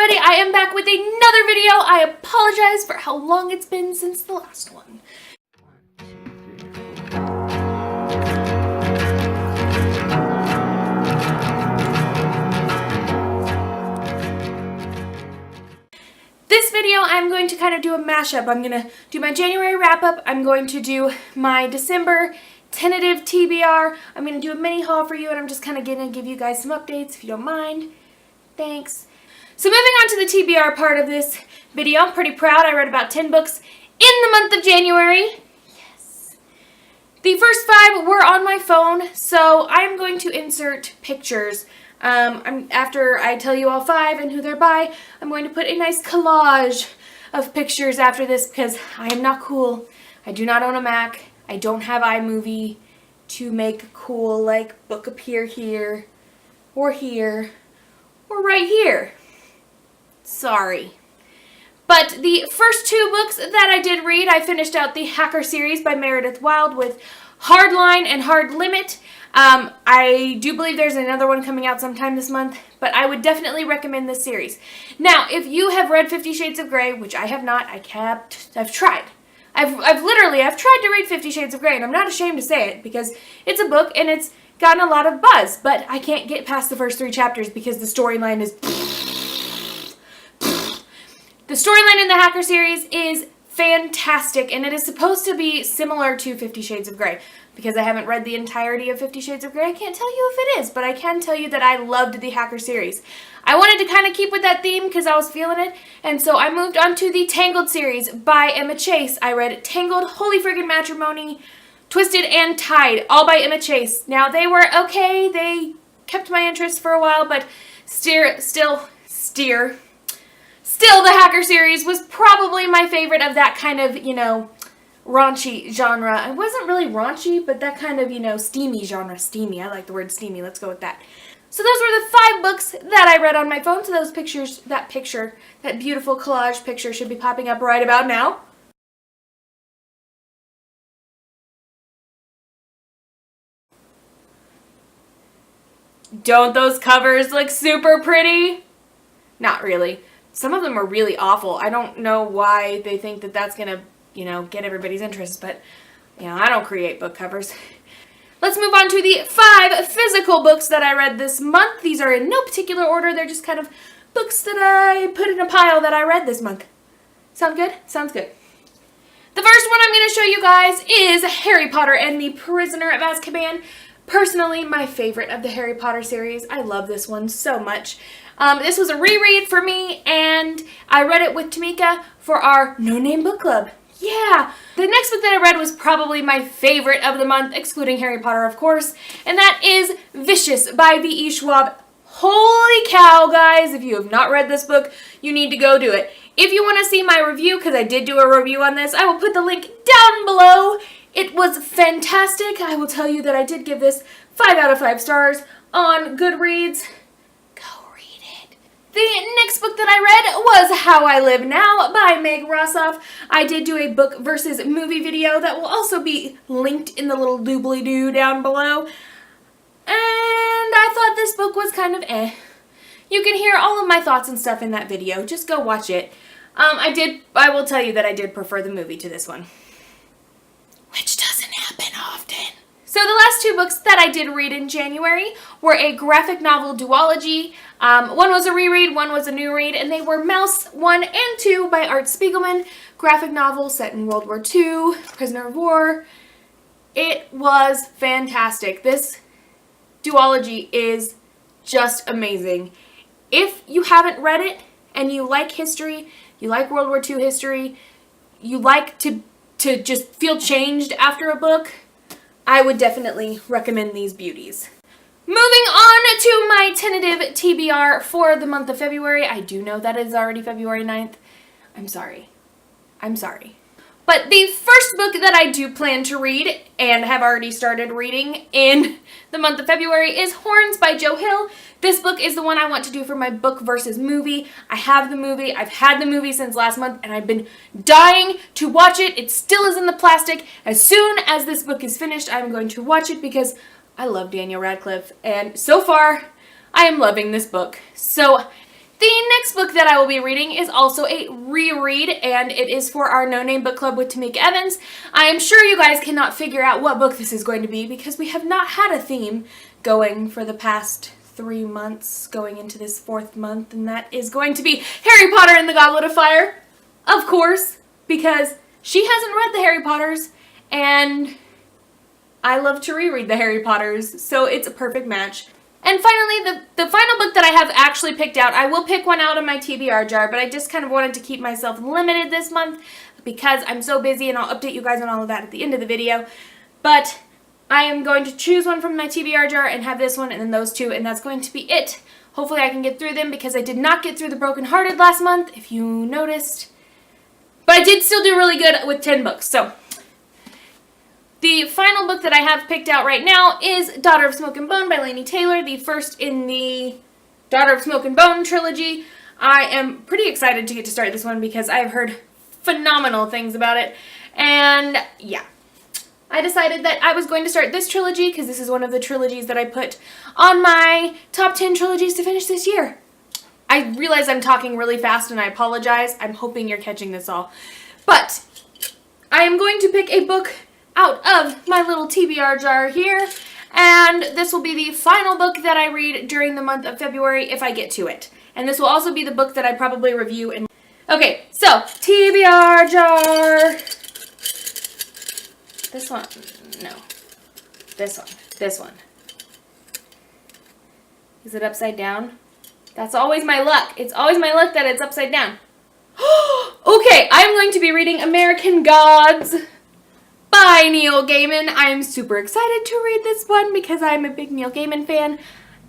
everybody, I am back with another video. I apologize for how long it's been since the last one. This video, I'm going to kind of do a mashup. I'm going to do my January wrap-up. I'm going to do my December tentative TBR. I'm going to do a mini haul for you, and I'm just kind of going to give you guys some updates, if you don't mind. Thanks. So moving on to the TBR part of this video, I'm pretty proud. I read about 10 books in the month of January. Yes. The first 5 were on my phone, so I'm going to insert pictures. After I tell you all 5 and who they're by, I'm going to put a nice collage of pictures after this because I am not cool. I do not own a Mac. I don't have iMovie to make cool like book appear here or right here. Sorry. But the first 2 books that I did read, I finished out the Hacker series by Meredith Wild with Hardline and Hard Limit. I do believe there's another one coming out sometime this month, but I would definitely recommend this series. Now, if you have read 50 Shades of Grey, which I have not, I've tried. I've tried to read 50 Shades of Grey, and I'm not ashamed to say it, because it's a book, and it's gotten a lot of buzz, but I can't get past the first 3 chapters because the storyline is... The storyline in the Hacker series is fantastic, and it is supposed to be similar to 50 Shades of Grey. Because I haven't read the entirety of 50 Shades of Grey, I can't tell you if it is, but I can tell you that I loved the Hacker series. I wanted to kind of keep with that theme because I was feeling it, and so I moved on to the Tangled series by Emma Chase. I read Tangled, Holy Friggin' Matrimony, Twisted, and Tied, all by Emma Chase. Now, they were okay, they kept my interest for a while, but still, the Hacker series was probably my favorite of that kind of, you know, raunchy genre. It wasn't really raunchy, but that kind of, you know, steamy genre. Steamy. I like the word steamy. Let's go with that. So those were the 5 books that I read on my phone. So those pictures, that beautiful collage picture should be popping up right about now. Don't those covers look super pretty? Not really. Some of them are really awful. I don't know why they think that that's going to, you know, get everybody's interest, but, you know, I don't create book covers. Let's move on to the 5 physical books that I read this month. These are in no particular order. They're just kind of books that I put in a pile that I read this month. Sound good? Sounds good. The first one I'm going to show you guys is Harry Potter and the Prisoner of Azkaban. Personally, my favorite of the Harry Potter series. I love this one so much. This was a reread for me, and I read it with Tamika for our No Name Book Club. Yeah! The next book that I read was probably my favorite of the month, excluding Harry Potter, of course, and that is Vicious by V.E. Schwab. Holy cow, guys! If you have not read this book, you need to go do it. If you want to see my review, because I did do a review on this, I will put the link down below. It was fantastic. I will tell you that I did give this 5 out of 5 stars on Goodreads. The next book that I read was How I Live Now by Meg Rossoff. I did do a book versus movie video that will also be linked in the little doobly-doo down below. And I thought this book was kind of eh. You can hear all of my thoughts and stuff in that video. Just go watch it. I will tell you that I did prefer the movie to this one. Which doesn't happen often. So the last 2 books that I did read in January were a graphic novel duology. One was a reread, one was a new read, and they were Mouse 1 and 2 by Art Spiegelman. Graphic novel set in World War II, prisoner of war. It was fantastic. This duology is just amazing. If you haven't read it and you like history, you like World War II history, you like to just feel changed after a book, I would definitely recommend these beauties. Moving on to my tentative TBR for the month of February. I do know that it's already February 9th. I'm sorry. But the first book that I do plan to read and have already started reading in the month of February is Horns by Joe Hill. This book is the one I want to do for my book versus movie. I have the movie. I've had the movie since last month and I've been dying to watch it. It still is in the plastic. As soon as this book is finished, I'm going to watch it because I love Daniel Radcliffe. And so far, I am loving this book. So The next book that I will be reading is also a reread, and it is for our No Name Book Club with Tamika Evans. I am sure you guys cannot figure out what book this is going to be because we have not had a theme going for the past 3 months, going into this 4th month, and that is going to be Harry Potter and the Goblet of Fire, of course, because she hasn't read the Harry Potters, and I love to reread the Harry Potters, so it's a perfect match. And finally, the final book that I have actually picked out, I will pick one out of my TBR jar, but I just kind of wanted to keep myself limited this month because I'm so busy, and I'll update you guys on all of that at the end of the video. But I am going to choose one from my TBR jar and have this one and then those two, and that's going to be it. Hopefully I can get through them because I did not get through The Broken Hearted last month, if you noticed. But I did still do really good with 10 books, so. The final book that I have picked out right now is Daughter of Smoke and Bone by Laini Taylor, the first in the Daughter of Smoke and Bone trilogy. I am pretty excited to get to start this one because I have heard phenomenal things about it. And yeah, I decided that I was going to start this trilogy because this is one of the trilogies that I put on my top 10 trilogies to finish this year. I realize I'm talking really fast and I apologize. I'm hoping you're catching this all. But I am going to pick a book out of my little TBR jar here, and this will be the final book that I read during the month of February if I get to it. And this will also be the book that I probably review in. Okay, so TBR jar. This one, no. This one. Is it upside down? That's always my luck. It's always my luck that it's upside down. Okay, I'm going to be reading American Gods by Neil Gaiman. I am super excited to read this one because I'm a big Neil Gaiman fan.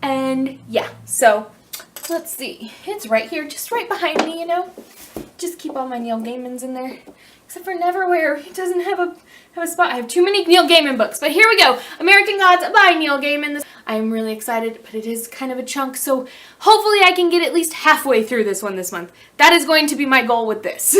And yeah, so let's see. It's right here, just right behind me, you know. Just keep all my Neil Gaimans in there. Except for Neverwhere. He doesn't have a spot. I have too many Neil Gaiman books. But here we go. American Gods by Neil Gaiman. I'm really excited, but it is kind of a chunk. So hopefully I can get at least halfway through this one this month. That is going to be my goal with this.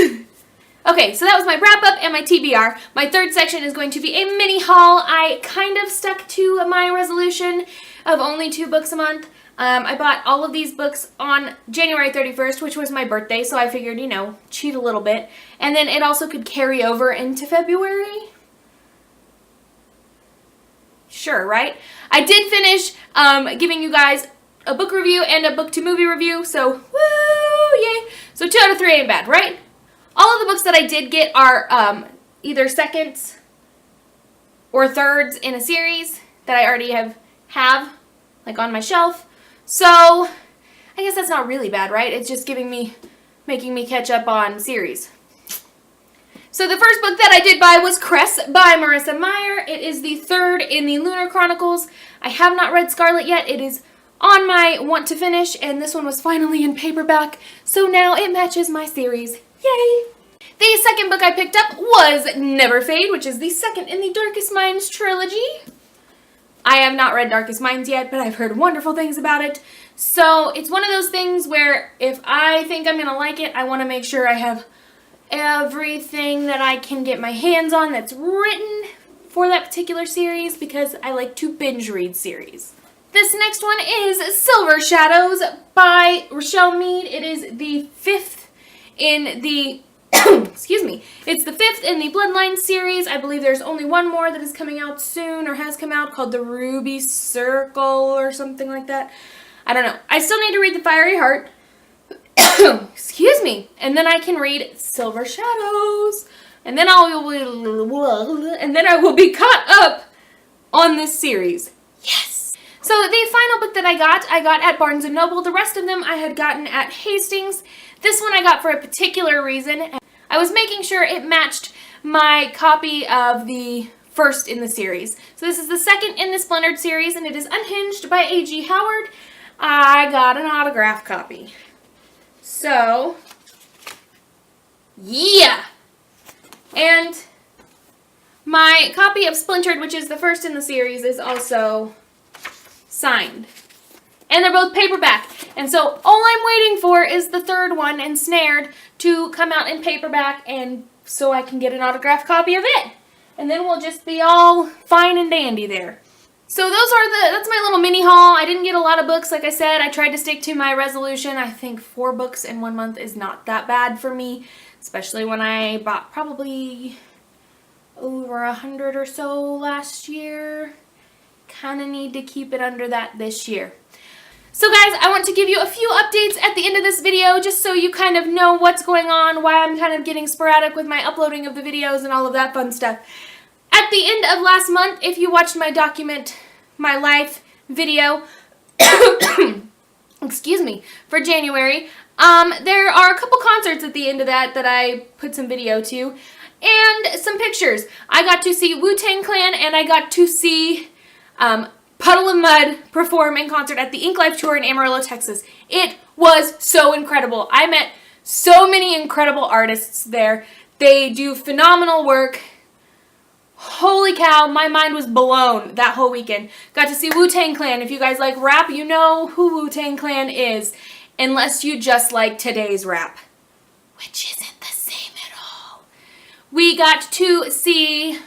Okay, so that was my wrap-up and my TBR. My third section is going to be a mini haul. I kind of stuck to my resolution of only 2 books a month. I bought all of these books on January 31st, which was my birthday, so I figured, you know, cheat a little bit. And then it also could carry over into February. Sure, right? I did finish giving you guys a book review and a book to movie review, so woo, yay. So 2 out of 3 ain't bad, right? All of the books that I did get are either seconds or thirds in a series that I already have like on my shelf. So I guess that's not really bad, right? It's just making me catch up on series. So the first book that I did buy was Cress by Marissa Meyer. It is the 3rd in the Lunar Chronicles. I have not read Scarlet yet. It is on my want to finish, and this one was finally in paperback, so now it matches my series. Yay! The second book I picked up was Never Fade, which is the 2nd in the Darkest Minds trilogy. I have not read Darkest Minds yet, but I've heard wonderful things about it. So it's one of those things where if I think I'm going to like it, I want to make sure I have everything that I can get my hands on that's written for that particular series because I like to binge read series. This next one is Silver Shadows by Rochelle Mead. It is the 5th in the excuse me. It's the 5th in the Bloodline series. I believe there's only one more that is coming out soon or has come out called The Ruby Circle or something like that. I don't know. I still need to read The Fiery Heart. Excuse me. And then I can read Silver Shadows. And then I will be caught up on this series. Yes. So the final book that I got at Barnes & Noble. The rest of them I had gotten at Hastings. This one I got for a particular reason. I was making sure it matched my copy of the 1st in the series. So this is the 2nd in the Splintered series, and it is Unhinged by A.G. Howard. I got an autograph copy. So, yeah. And my copy of Splintered, which is the 1st in the series, is also signed. And they're both paperback. And so all I'm waiting for is the 3rd one, Ensnared, to come out in paperback, and so I can get an autographed copy of it. And then we'll just be all fine and dandy there. So that's my little mini haul. I didn't get a lot of books, like I said. I tried to stick to my resolution. I think 4 books in 1 month is not that bad for me, especially when I bought probably over 100 or so last year. Kind of need to keep it under that this year. So guys, I want to give you a few updates at the end of this video just so you kind of know what's going on, why I'm kind of getting sporadic with my uploading of the videos and all of that fun stuff. At the end of last month, if you watched my Document My Life video, excuse me, for January, there are a couple concerts at the end of that I put some video to, and some pictures. I got to see Wu-Tang Clan, and I got to see Puddle of Mudd perform in concert at the Ink Life Tour in Amarillo, Texas. It was so incredible. I met so many incredible artists there. They do phenomenal work. Holy cow, my mind was blown that whole weekend. Got to see Wu-Tang Clan. If you guys like rap, you know who Wu-Tang Clan is. Unless you just like today's rap, which isn't the same at all. We got to see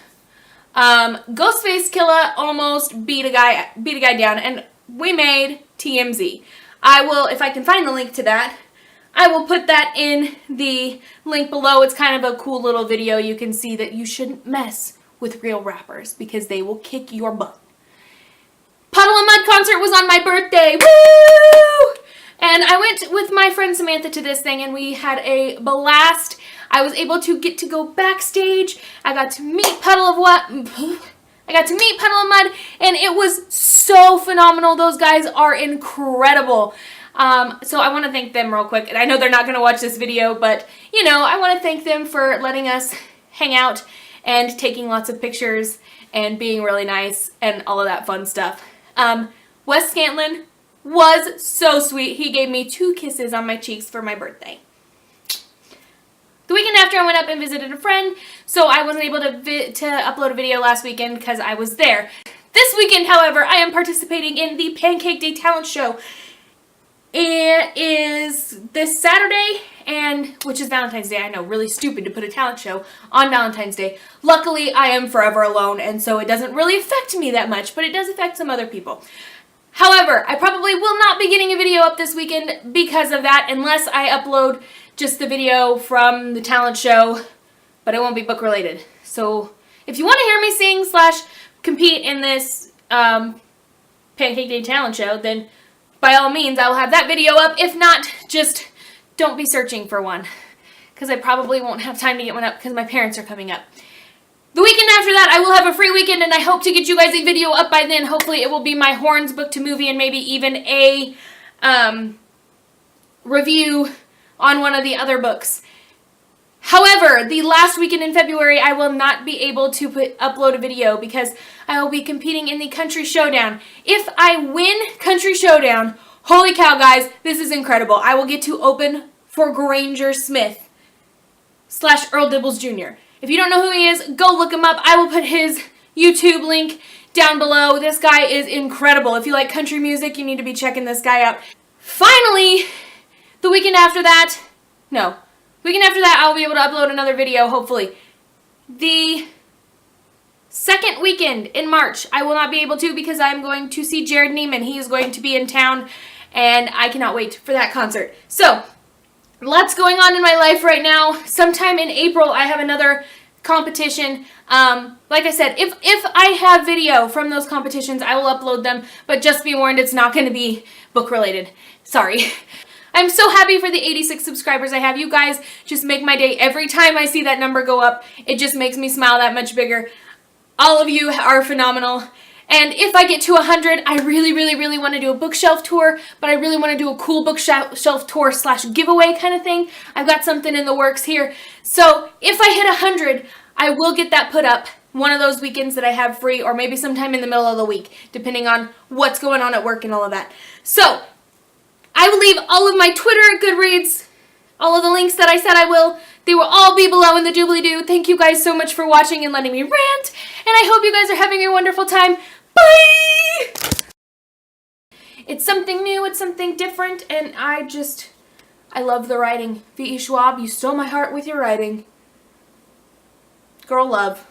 Ghostface Killah almost beat a guy down, and we made TMZ. I will, if I can find the link to that, I will put that in the link below. It's kind of a cool little video. You can see that you shouldn't mess with real rappers because they will kick your butt. Puddle of Mudd concert was on my birthday. Woo! And I went with my friend Samantha to this thing, and we had a blast. I was able to get to go backstage. I got to meet Puddle of Mudd, and it was so phenomenal. Those guys are incredible. So I want to thank them real quick. And I know they're not going to watch this video, but, you know, I want to thank them for letting us hang out and taking lots of pictures and being really nice and all of that fun stuff. Wes Scantlin was so sweet. He gave me 2 kisses on my cheeks for my birthday. The weekend after, I went up and visited a friend, so I wasn't able to upload a video last weekend because I was there. This weekend, however, I am participating in the Pancake Day Talent Show. It is this Saturday, which is Valentine's Day. I know, really stupid to put a talent show on Valentine's Day. Luckily, I am forever alone, and so it doesn't really affect me that much, but it does affect some other people. However, I probably will not be getting a video up this weekend because of that, unless I upload just the video from the talent show, but it won't be book related. So if you want to hear me sing / compete in this Pancake Day Talent Show, then by all means I will have that video up. If not, just don't be searching for one, because I probably won't have time to get one up because my parents are coming up. The weekend after that, I will have a free weekend, and I hope to get you guys a video up by then. Hopefully it will be my Horns book to movie and maybe even a review on one of the other books. However, the last weekend in February, I will not be able to upload a video because I will be competing in the Country Showdown. If I win Country Showdown, holy cow, guys, this is incredible. I will get to open for Granger Smith / Earl Dibbles Jr. If you don't know who he is, go look him up. I will put his YouTube link down below. This guy is incredible. If you like country music, you need to be checking this guy out. Finally, the weekend after that, I'll be able to upload another video, hopefully. The second weekend in March, I will not be able to because I'm going to see Jared Neiman. He is going to be in town, and I cannot wait for that concert. So, lots going on in my life right now. Sometime in April, I have another competition. Like I said, if I have video from those competitions, I will upload them, but just be warned, it's not going to be book related. Sorry. I'm so happy for the 86 subscribers I have. You guys just make my day. Every time I see that number go up, it just makes me smile that much bigger. All of you are phenomenal. And if I get to 100, I really, really, really want to do a bookshelf tour, but I really want to do a cool bookshelf tour / giveaway kind of thing. I've got something in the works here. So if I hit 100, I will get that put up one of those weekends that I have free, or maybe sometime in the middle of the week, depending on what's going on at work and all of that. So I will leave all of my Twitter, Goodreads, all of the links that I said I will. They will all be below in the doobly-doo. Thank you guys so much for watching and letting me rant, and I hope you guys are having a wonderful time. Bye! It's something new, it's something different, and I love the writing. V.E. Schwab, you stole my heart with your writing. Girl love.